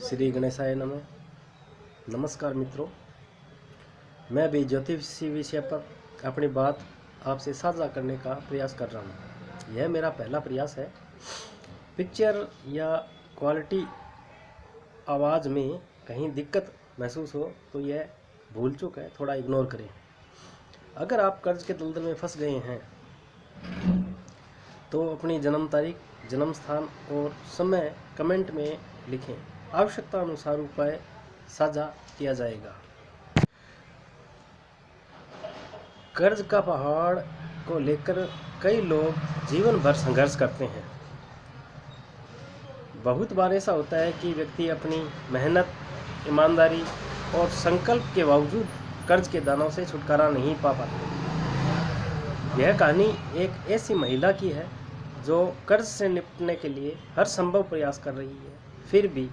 श्री गणेशाय नमः। नमस्कार मित्रों, मैं भी ज्योतिषी विषय पर अपनी बात आपसे साझा करने का प्रयास कर रहा हूँ। यह मेरा पहला प्रयास है। पिक्चर या क्वालिटी आवाज़ में कहीं दिक्कत महसूस हो तो यह भूल चूक है, थोड़ा इग्नोर करें। अगर आप कर्ज के दलदल में फंस गए हैं तो अपनी जन्म तारीख, जन्म स्थान और समय कमेंट में लिखें। आवश्यकता अनुसार उपाय साझा किया जाएगा। कर्ज का पहाड़ को लेकर कई लोग जीवन भर संघर्ष करते हैं। बहुत बार ऐसा होता है कि व्यक्ति अपनी मेहनत, ईमानदारी और संकल्प के बावजूद कर्ज के दानों से छुटकारा नहीं पा पाते। यह कहानी एक ऐसी महिला की है जो कर्ज से निपटने के लिए हर संभव प्रयास कर रही है, फिर भी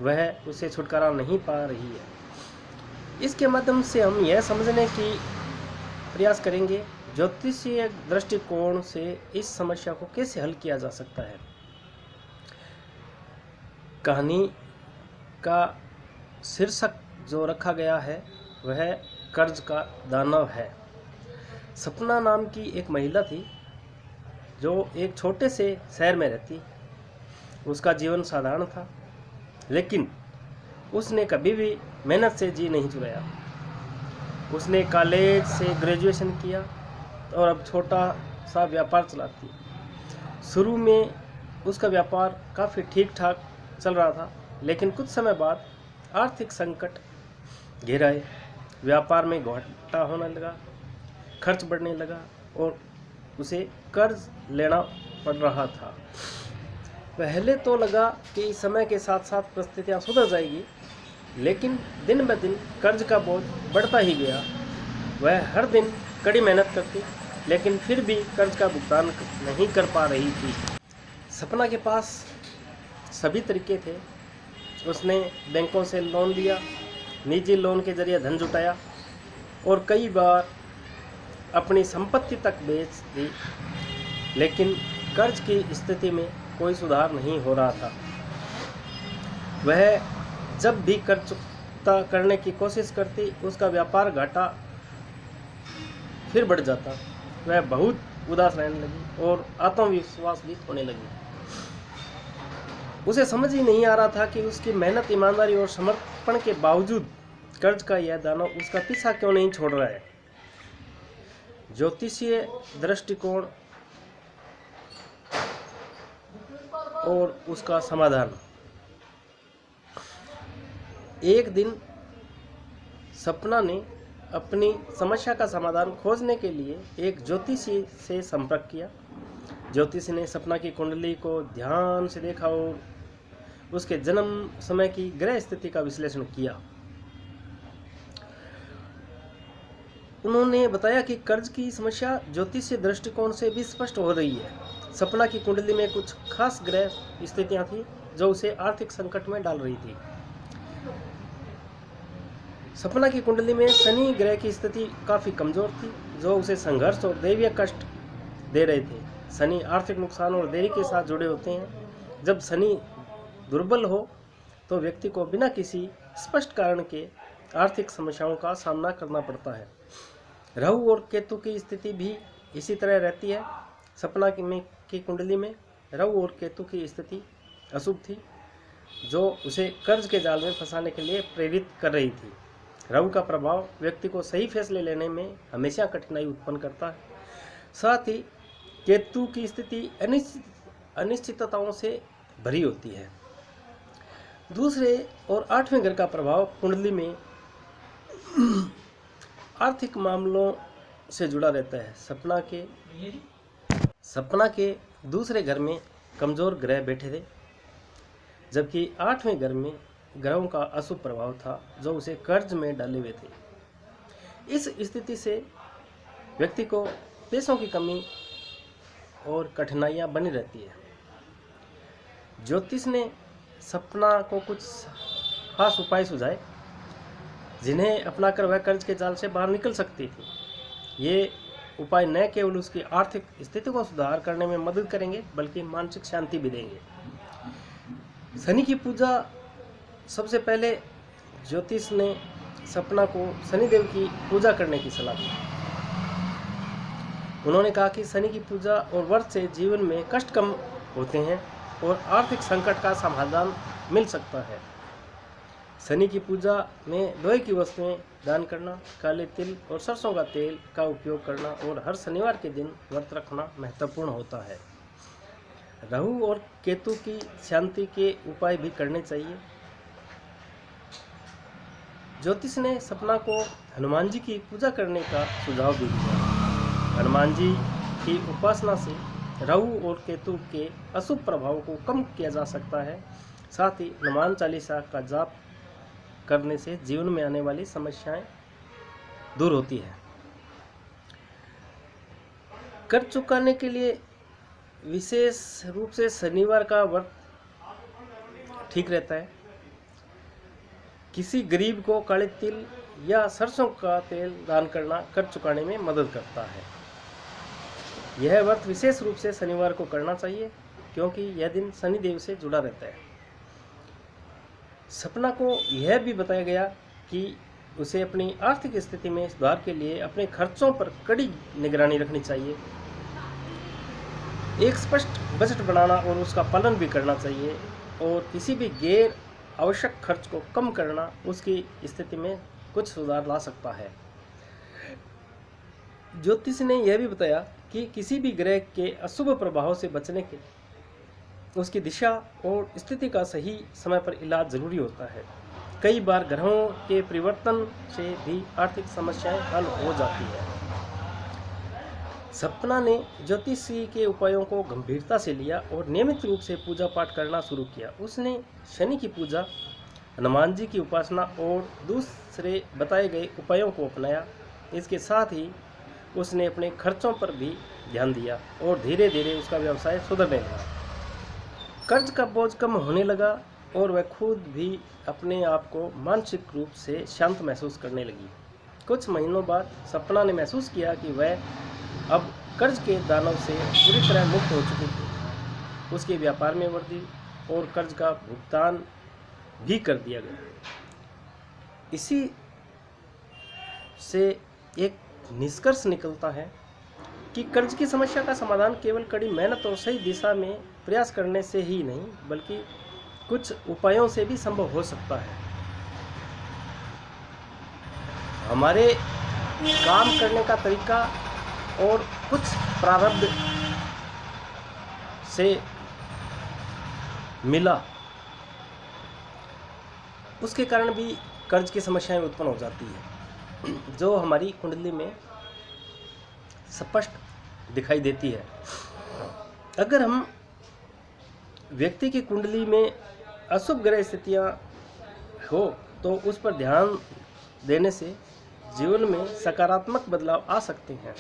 वह उसे छुटकारा नहीं पा रही है। इसके माध्यम से हम यह समझने की प्रयास करेंगे ज्योतिषीय दृष्टिकोण से इस समस्या को कैसे हल किया जा सकता है। कहानी का शीर्षक जो रखा गया है वह कर्ज का दानव है। सपना नाम की एक महिला थी जो एक छोटे से शहर में रहती। उसका जीवन साधारण था, लेकिन उसने कभी भी मेहनत से जी नहीं चुराया। उसने कॉलेज से ग्रेजुएशन किया और अब छोटा सा व्यापार चलाती। शुरू में उसका व्यापार काफ़ी ठीक ठाक चल रहा था, लेकिन कुछ समय बाद आर्थिक संकट घेर आए। व्यापार में घाटा होने लगा, खर्च बढ़ने लगा और उसे कर्ज लेना पड़ रहा था। पहले तो लगा कि समय के साथ साथ परिस्थितियाँ सुधर जाएगी, लेकिन दिन ब दिन कर्ज का बोझ बढ़ता ही गया। वह हर दिन कड़ी मेहनत करती, लेकिन फिर भी कर्ज का भुगतान नहीं कर पा रही थी। सपना के पास सभी तरीके थे। उसने बैंकों से लोन लिया, निजी लोन के जरिए धन जुटाया और कई बार अपनी संपत्ति तक बेच दी, लेकिन कर्ज की स्थिति में कोई सुधार नहीं हो रहा था। वह जब भी कर्ज चुकता करने की कोशिश करती, उसका व्यापार घाटा फिर बढ़ जाता। वह बहुत उदास रहने लगी और आत्मविश्वास भी खोने लगी। उसे समझ ही नहीं आ रहा था कि उसकी मेहनत, ईमानदारी और समर्पण के बावजूद कर्ज का यह दानव उसका पीछा क्यों नहीं छोड़ रहा है। ज्योतिषीय दृष्टिकोण और उसका समाधान। एक दिन सपना ने अपनी समस्या का समाधान खोजने के लिए एक ज्योतिषी से संपर्क किया। ज्योतिषी ने सपना की कुंडली को ध्यान से देखा और उसके जन्म समय की ग्रह स्थिति का विश्लेषण किया। उन्होंने बताया कि कर्ज की समस्या ज्योतिषीय दृष्टिकोण से भी स्पष्ट हो रही है। सपना की कुंडली में कुछ खास ग्रह स्थितियां थी जो उसे आर्थिक संकट में डाल रही थी। सपना की कुंडली में शनि ग्रह की स्थिति काफ़ी कमज़ोर थी, जो उसे संघर्ष और दैवीय कष्ट दे रहे थे। शनि आर्थिक नुकसान और देरी के साथ जुड़े होते हैं। जब शनि दुर्बल हो तो व्यक्ति को बिना किसी स्पष्ट कारण के आर्थिक समस्याओं का सामना करना पड़ता है। राहु और केतु की स्थिति भी इसी तरह रहती है। सपना की कुंडली में राहु और केतु की स्थिति अशुभ थी, जो उसे कर्ज के जाल में फंसाने के लिए प्रेरित कर रही थी। राहु का प्रभाव व्यक्ति को सही फैसले लेने में हमेशा कठिनाई उत्पन्न करता है। साथ ही केतु की स्थिति अनिश्चितताओं से भरी होती है। दूसरे और 8वें घर का प्रभाव कुंडली में आर्थिक मामलों से जुड़ा रहता है। सपना के दूसरे घर में कमज़ोर ग्रह बैठे थे, जबकि 8वें घर में ग्रहों का अशुभ प्रभाव था जो उसे कर्ज में डाले हुए थे। इस स्थिति से व्यक्ति को पैसों की कमी और कठिनाइयां बनी रहती है। ज्योतिष ने सपना को कुछ खास उपाय सुझाए जिन्हें अपनाकर वह कर्ज के जाल से बाहर निकल सकती थी। ये उपाय न केवल उसकी आर्थिक स्थिति को सुधार करने में मदद करेंगे, बल्कि मानसिक शांति भी देंगे। शनि की पूजा सबसे पहले ज्योतिष ने सपना को शनिदेव की पूजा करने की सलाह दी। उन्होंने कहा कि शनि की पूजा और व्रत से जीवन में कष्ट कम होते हैं और आर्थिक संकट का समाधान मिल सकता है। शनि की पूजा में लोहे की वस्तुएं दान करना, काले तिल और सरसों का तेल का उपयोग करना और हर शनिवार के दिन व्रत रखना महत्वपूर्ण होता है। राहु और केतु की शांति के उपाय भी करने चाहिए। ज्योतिष ने सपना को हनुमान जी की पूजा करने का सुझाव भी दिया। हनुमान जी की उपासना से राहु और केतु के अशुभ प्रभाव को कम किया जा सकता है। साथ ही हनुमान चालीसा का जाप करने से जीवन में आने वाली समस्याएं दूर होती है। कर्ज चुकाने के लिए विशेष रूप से शनिवार का व्रत ठीक रहता है। किसी गरीब को काले तिल या सरसों का तेल दान करना कर्ज चुकाने में मदद करता है। यह व्रत विशेष रूप से शनिवार को करना चाहिए क्योंकि यह दिन शनिदेव से जुड़ा रहता है। सपना को यह भी बताया गया कि उसे अपनी आर्थिक स्थिति में सुधार के लिए अपने खर्चों पर कड़ी निगरानी रखनी चाहिए। एक स्पष्ट बजट बनाना और उसका पालन भी करना चाहिए और किसी भी गैर आवश्यक खर्च को कम करना उसकी स्थिति में कुछ सुधार ला सकता है। ज्योतिष ने यह भी बताया कि किसी भी ग्रह के अशुभ प्रभाव से बचने के उसकी दिशा और स्थिति का सही समय पर इलाज जरूरी होता है। कई बार ग्रहों के परिवर्तन से भी आर्थिक समस्याएं हल हो जाती है। सपना ने ज्योतिषी के उपायों को गंभीरता से लिया और नियमित रूप से पूजा पाठ करना शुरू किया। उसने शनि की पूजा, हनुमान जी की उपासना और दूसरे बताए गए उपायों को अपनाया। इसके साथ ही उसने अपने खर्चों पर भी ध्यान दिया और धीरे धीरे उसका व्यवसाय सुधरने लगा। कर्ज का बोझ कम होने लगा और वह खुद भी अपने आप को मानसिक रूप से शांत महसूस करने लगी। कुछ महीनों बाद सपना ने महसूस किया कि वह अब कर्ज के दानव से पूरी तरह मुक्त हो चुकी थी। उसके व्यापार में वृद्धि और कर्ज का भुगतान भी कर दिया गया। इसी से एक निष्कर्ष निकलता है कि कर्ज की समस्या का समाधान केवल कड़ी मेहनत और सही दिशा में प्रयास करने से ही नहीं बल्कि कुछ उपायों से भी संभव हो सकता है। हमारे काम करने का तरीका और कुछ प्रारब्ध से मिला उसके कारण भी कर्ज की समस्याएं उत्पन्न हो जाती है जो हमारी कुंडली में स्पष्ट दिखाई देती है। अगर हम व्यक्ति की कुंडली में अशुभ ग्रह स्थितियां हो तो उस पर ध्यान देने से जीवन में सकारात्मक बदलाव आ सकते हैं।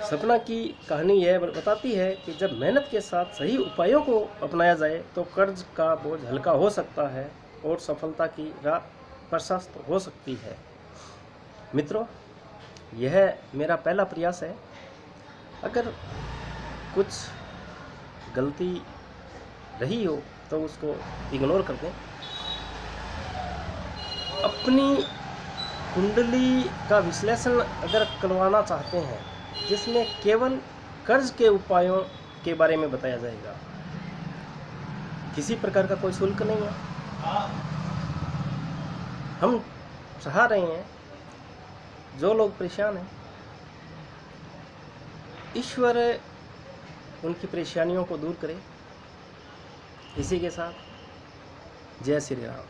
सपना की कहानी यह बताती है कि जब मेहनत के साथ सही उपायों को अपनाया जाए तो कर्ज का बोझ हल्का हो सकता है और सफलता की राह प्रशस्त हो सकती है। मित्रों, यह मेरा पहला प्रयास है। अगर कुछ गलती रही हो तो उसको इग्नोर कर दें। अपनी कुंडली का विश्लेषण अगर करवाना चाहते हैं जिसमें केवल कर्ज के उपायों के बारे में बताया जाएगा, किसी प्रकार का कोई शुल्क नहीं है। हम चाह रहे हैं जो लोग परेशान हैं ईश्वर उनकी परेशानियों को दूर करे। इसी के साथ जय श्री राम।